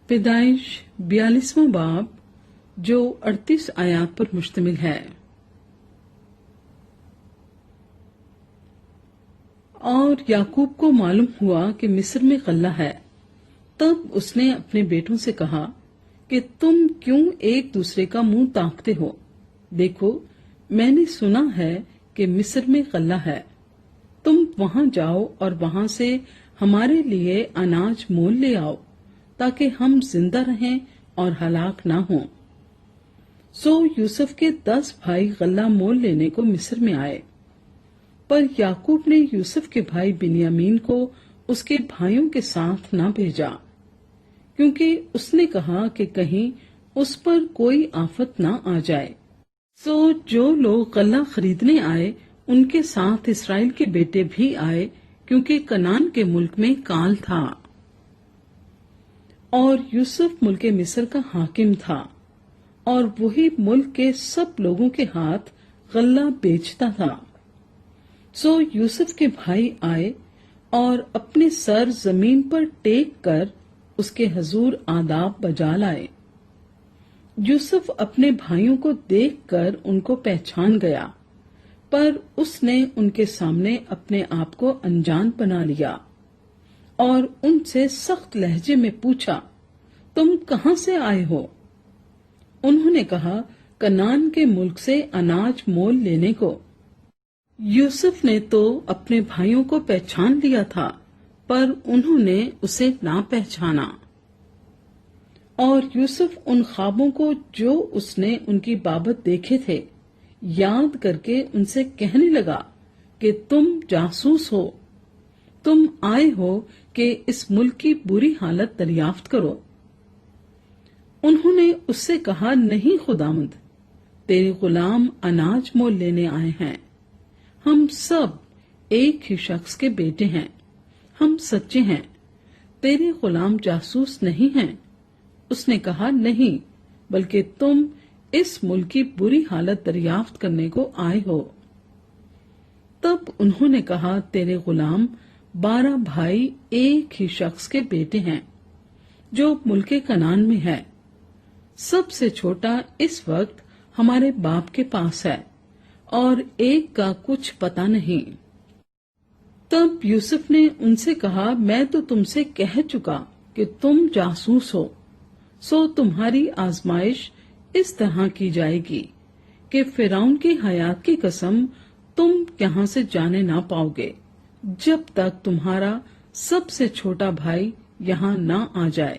پیدائش 42واں باب جو 38 آیات پر مشتمل ہے۔ اور یعقوب کو معلوم ہوا کہ مصر میں غلہ ہے، تب اس نے اپنے بیٹوں سے کہا کہ تم کیوں ایک دوسرے کا منہ تاکتے ہو؟ دیکھو، میں نے سنا ہے کہ مصر میں غلہ ہے، تم وہاں جاؤ اور وہاں سے ہمارے لیے اناج مول لے آؤ تاکہ ہم زندہ رہیں اور ہلاک نہ ہوں۔ سو یوسف کے 10 بھائی غلہ مول لینے کو مصر میں آئے، پر یعقوب نے یوسف کے بھائی بنیامین کو اس کے بھائیوں کے ساتھ نہ بھیجا، کیونکہ اس نے کہا کہ کہیں اس پر کوئی آفت نہ آ جائے۔ سو جو لوگ غلہ خریدنے آئے ان کے ساتھ اسرائیل کے بیٹے بھی آئے، کیونکہ کنعان کے ملک میں کال تھا، اور یوسف ملک مصر کا حاکم تھا، اور وہی ملک کے سب لوگوں کے ہاتھ غلہ بیچتا تھا۔ سو یوسف کے بھائی آئے اور اپنے سر زمین پر ٹیک کر اس کے حضور آداب بجا لائے۔ یوسف اپنے بھائیوں کو دیکھ کر ان کو پہچان گیا، پر اس نے ان کے سامنے اپنے آپ کو انجان بنا لیا اور ان سے سخت لہجے میں پوچھا، تم کہاں سے آئے ہو؟ انہوں نے کہا، کنعان کے ملک سے اناج مول لینے کو۔ یوسف نے تو اپنے بھائیوں کو پہچان لیا تھا، پر انہوں نے اسے نہ پہچانا۔ اور یوسف ان خوابوں کو جو اس نے ان کی بابت دیکھے تھے یاد کر کے ان سے کہنے لگا کہ تم جاسوس ہو، تم آئے ہو کہ اس ملک کی بری حالت دریافت کرو۔ انہوں نے اس سے کہا، نہیں خداوند، تیرے غلام اناج مول لینے آئے ہیں، ہم سب ایک ہی شخص کے بیٹے ہیں، ہم سچے ہیں، تیرے غلام جاسوس نہیں ہیں۔ اس نے کہا، نہیں، بلکہ تم اس ملک کی بری حالت دریافت کرنے کو آئے ہو۔ تب انہوں نے کہا، تیرے غلام 12 بھائی ایک ہی شخص کے بیٹے ہیں جو ملک کنعان میں ہے، سب سے چھوٹا اس وقت ہمارے باپ کے پاس ہے اور ایک کا کچھ پتہ نہیں۔ تب یوسف نے ان سے کہا، میں تو تم سے کہہ چکا کہ تم جاسوس ہو، سو تمہاری آزمائش اس طرح کی جائے گی کہ فرعون کی حیات کی قسم تم یہاں سے جانے نہ پاؤ گے جب تک تمہارا سب سے چھوٹا بھائی یہاں نہ آ جائے۔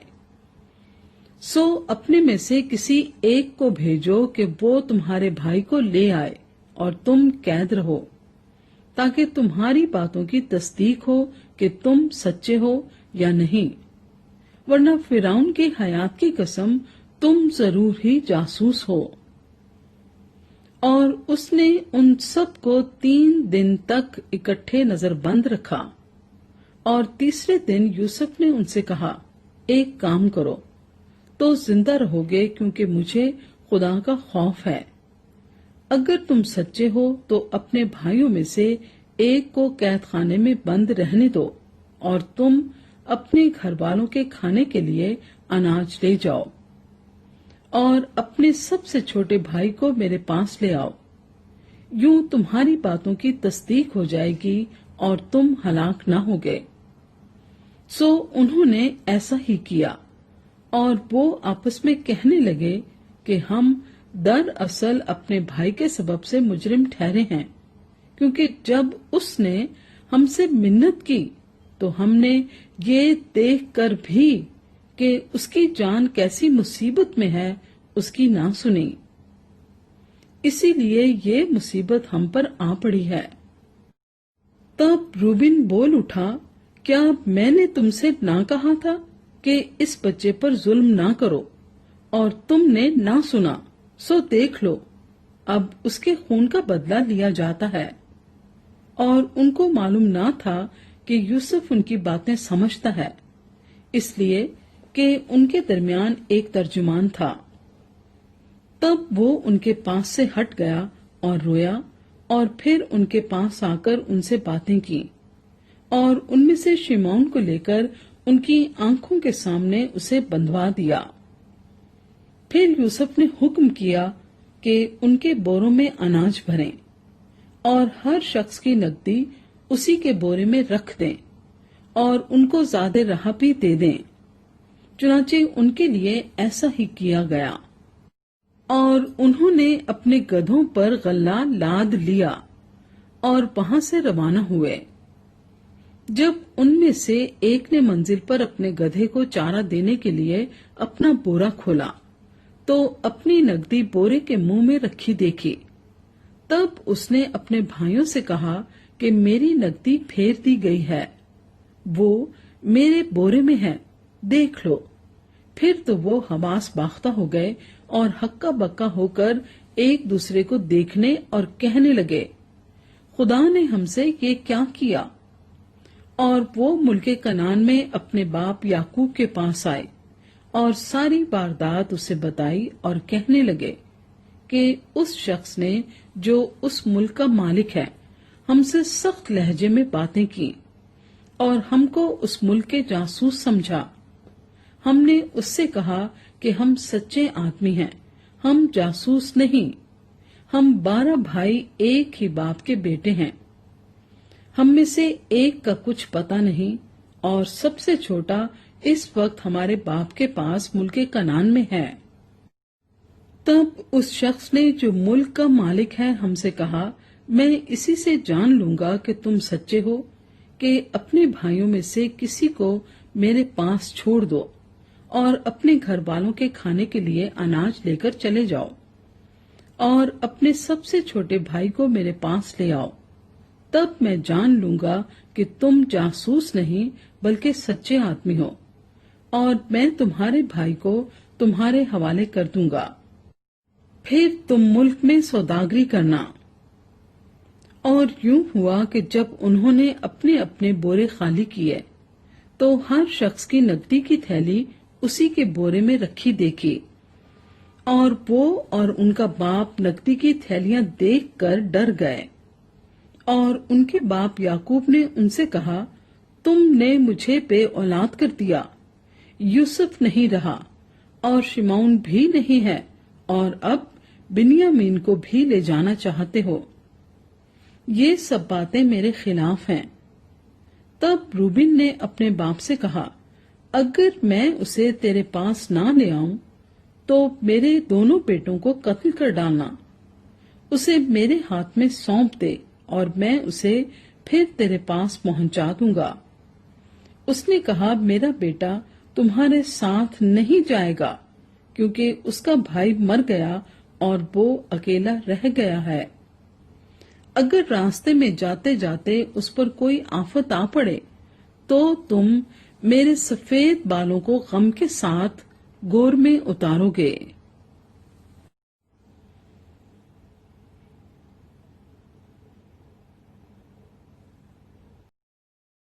سو اپنے میں سے کسی ایک کو بھیجو کہ وہ تمہارے بھائی کو لے آئے اور تم قید رہو، تاکہ تمہاری باتوں کی تصدیق ہو کہ تم سچے ہو یا نہیں، ورنہ فرعون کی حیات کی قسم تم ضرور ہی جاسوس ہو۔ اور اس نے ان سب کو 3 دن تک اکٹھے نظر بند رکھا، اور تیسرے دن یوسف نے ان سے کہا، ایک کام کرو تو زندہ رہو گے، کیونکہ مجھے خدا کا خوف ہے۔ اگر تم سچے ہو تو اپنے بھائیوں میں سے ایک کو قید خانے میں بند رہنے دو، اور تم اپنے گھر والوں کے کھانے کے لیے اناج لے جاؤ، اور اپنے سب سے چھوٹے بھائی کو میرے پاس لے آؤ، یوں تمہاری باتوں کی تصدیق ہو جائے گی اور تم ہلاک نہ ہوگے۔ سو انہوں نے ایسا ہی کیا، اور وہ آپس میں کہنے لگے کہ ہم دراصل اپنے بھائی کے سبب سے مجرم ٹھہرے ہیں، کیونکہ جب اس نے ہم سے منت کی تو ہم نے یہ دیکھ کر بھی کہ اس کی جان کیسی مصیبت میں ہے اس کی نہ سنی، اسی لیے یہ مصیبت ہم پر آ پڑی ہے۔ تب روبن بول اٹھا، کیا میں نے تم سے نہ کہا تھا کہ اس بچے پر ظلم نہ کرو، اور تم نے نہ سنا؟ سو دیکھ لو، اب اس کے خون کا بدلہ لیا جاتا ہے۔ اور ان کو معلوم نہ تھا کہ یوسف ان کی باتیں سمجھتا ہے، اس لیے کہ ان کے درمیان ایک ترجمان تھا۔ تب وہ ان کے پاس سے ہٹ گیا اور رویا، اور پھر ان کے پاس آ کر ان سے باتیں کی، اور ان میں سے شمعون کو لے کر ان کی آنکھوں کے سامنے اسے بندھوا دیا۔ پھر یوسف نے حکم کیا کہ ان کے بوروں میں اناج بھریں اور ہر شخص کی نقدی اسی کے بورے میں رکھ دیں اور ان کو زیادہ رہا بھی دے دیں۔ چنانچہ ان کے لیے ایسا ہی کیا گیا، اور انہوں نے اپنے گدھوں پر غلہ لاد لیا اور وہاں سے روانہ ہوئے۔ جب ان میں سے ایک نے منزل پر اپنے گدھے کو چارہ دینے کے لیے اپنا بورا کھولا تو اپنی نقدی بورے کے منہ میں رکھی دیکھی۔ تب اس نے اپنے بھائیوں سے کہا کہ میری نقدی پھیر دی گئی ہے، وہ میرے بورے میں ہے، دیکھ لو۔ پھر تو وہ حواس باختہ ہو گئے اور ہکا بکا ہو کر ایک دوسرے کو دیکھنے اور کہنے لگے، خدا نے ہم سے یہ کیا کیا؟ اور وہ ملک کنعان میں اپنے باپ یعقوب کے پاس آئے اور ساری واردات اسے بتائی اور کہنے لگے کہ اس شخص نے جو اس ملک کا مالک ہے ہم سے سخت لہجے میں باتیں کی اور ہم کو اس ملک کے جاسوس سمجھا۔ ہم نے اس سے کہا کہ ہم سچے آدمی ہیں، ہم جاسوس نہیں، ہم 12 بھائی ایک ہی باپ کے بیٹے ہیں، ہم میں سے ایک کا کچھ پتہ نہیں، اور سب سے چھوٹا اس وقت ہمارے باپ کے پاس ملک کنعان میں ہے۔ تب اس شخص نے جو ملک کا مالک ہے ہم سے کہا، میں اسی سے جان لوں گا کہ تم سچے ہو، کہ اپنے بھائیوں میں سے کسی کو میرے پاس چھوڑ دو اور اپنے گھر والوں کے کھانے کے لیے اناج لے کر چلے جاؤ، اور اپنے سب سے چھوٹے بھائی کو میرے پاس لے آؤ، تب میں جان لوں گا کہ تم جاسوس نہیں بلکہ سچے آدمی ہو، اور میں تمہارے بھائی کو تمہارے حوالے کر دوں گا، پھر تم ملک میں سوداگری کرنا۔ اور یوں ہوا کہ جب انہوں نے اپنے اپنے بورے خالی کیے تو ہر شخص کی نقدی کی تھیلی اسی کے بورے میں رکھی دیکھی، اور وہ اور ان کا باپ نقدی کی تھیلیاں دیکھ کر ڈر گئے۔ اور ان کے باپ یعقوب نے ان سے کہا، تم نے مجھے بے اولاد کر دیا، یوسف نہیں رہا اور شمعون بھی نہیں ہے، اور اب بنیامین کو بھی لے جانا چاہتے ہو، یہ سب باتیں میرے خلاف ہیں۔ تب روبن نے اپنے باپ سے کہا، اگر میں اسے تیرے پاس نہ لے آؤں تو میرے دونوں بیٹوں کو قتل کر ڈالنا، اسے میرے ہاتھ میں سونپ دے اور میں اسے پھر تیرے پاس پہنچا دوں گا۔ اس نے کہا، میرا بیٹا تمہارے ساتھ نہیں جائے گا، کیونکہ اس کا بھائی مر گیا اور وہ اکیلا رہ گیا ہے۔ اگر راستے میں جاتے جاتے اس پر کوئی آفت آ پڑے تو تم میرے سفید بالوں کو غم کے ساتھ گور میں اتارو گے۔